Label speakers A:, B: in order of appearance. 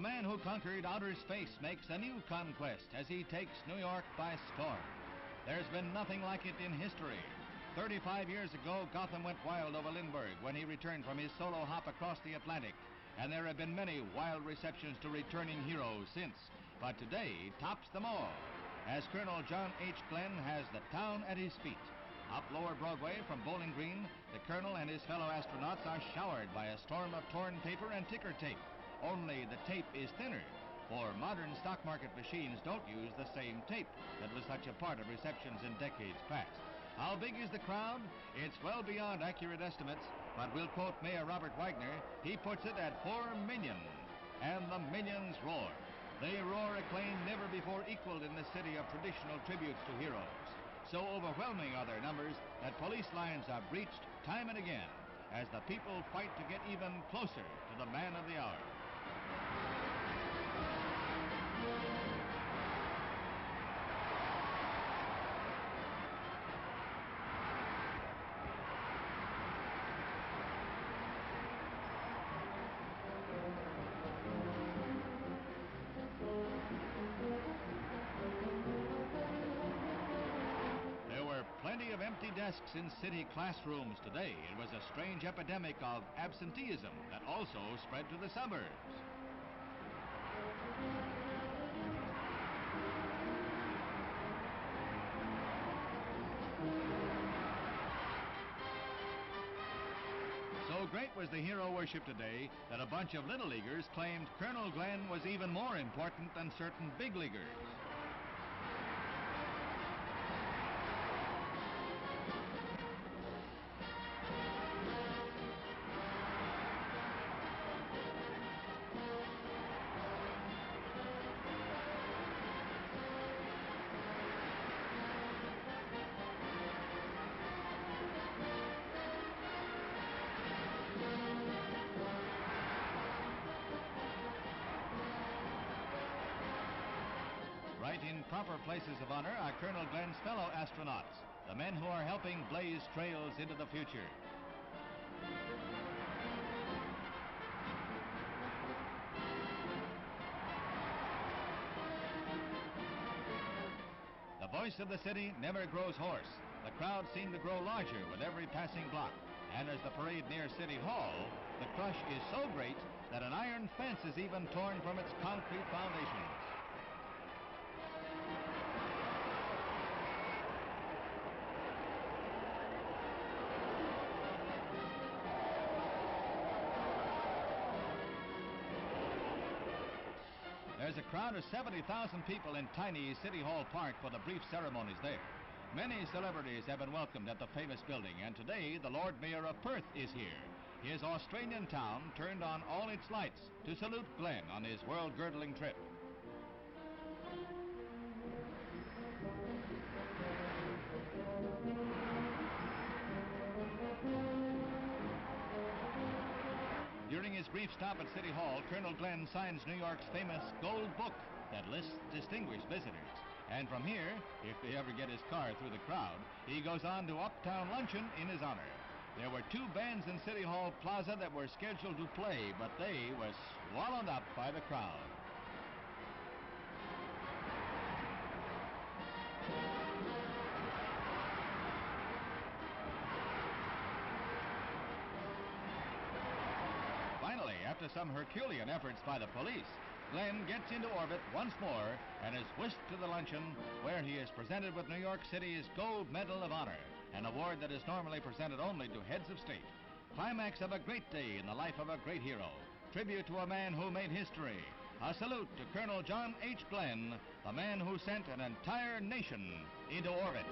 A: man who conquered outer space makes a new conquest as he takes New York by storm. There's been nothing like it in history. 35 years ago, Gotham went wild over Lindbergh when he returned from his solo hop across the Atlantic. And there have been many wild receptions to returning heroes since. But today tops them all, as Colonel John H. Glenn has the town at his feet. Up Lower Broadway from Bowling Green, the Colonel and his fellow astronauts are showered by a storm of torn paper and ticker tape. Only the tape is thinner, for modern stock market machines don't use the same tape that was such a part of receptions in decades past. How big is the crowd? It's well beyond accurate estimates, but we'll quote Mayor Robert Wagner. He puts it at 4 million, and the millions roar. They roar acclaim never before equaled in the city of traditional tributes to heroes. So overwhelming are their numbers that police lines are breached time and again as the people fight to get even closer to the man of the hour. Plenty of empty desks in city classrooms today. It was a strange epidemic of absenteeism that also spread to the suburbs. So great was the hero worship today that a bunch of little leaguers claimed Colonel Glenn was even more important than certain big leaguers. Right in proper places of honor are Colonel Glenn's fellow astronauts, the men who are helping blaze trails into the future. The voice of the city never grows hoarse. The crowd seemed to grow larger with every passing block. And as the parade nears City Hall, the crush is so great that an iron fence is even torn from its concrete foundations. There's a crowd of 70,000 people in tiny City Hall Park for the brief ceremonies there. Many celebrities have been welcomed at the famous building, and today the Lord Mayor of Perth is here. His Australian town turned on all its lights to salute Glenn on his world-girdling trip. During his brief stop at City Hall, Colonel Glenn signs New York's famous Gold Book that lists distinguished visitors. And from here, if they ever get his car through the crowd, he goes on to Uptown Luncheon in his honor. There were 2 bands in City Hall Plaza that were scheduled to play, but they were swallowed up by the crowd. Finally, after some Herculean efforts by the police, Glenn gets into orbit once more and is whisked to the luncheon where he is presented with New York City's Gold Medal of Honor, an award that is normally presented only to heads of state. Climax of a great day in the life of a great hero. Tribute to a man who made history. A salute to Colonel John H. Glenn, the man who sent an entire nation into orbit.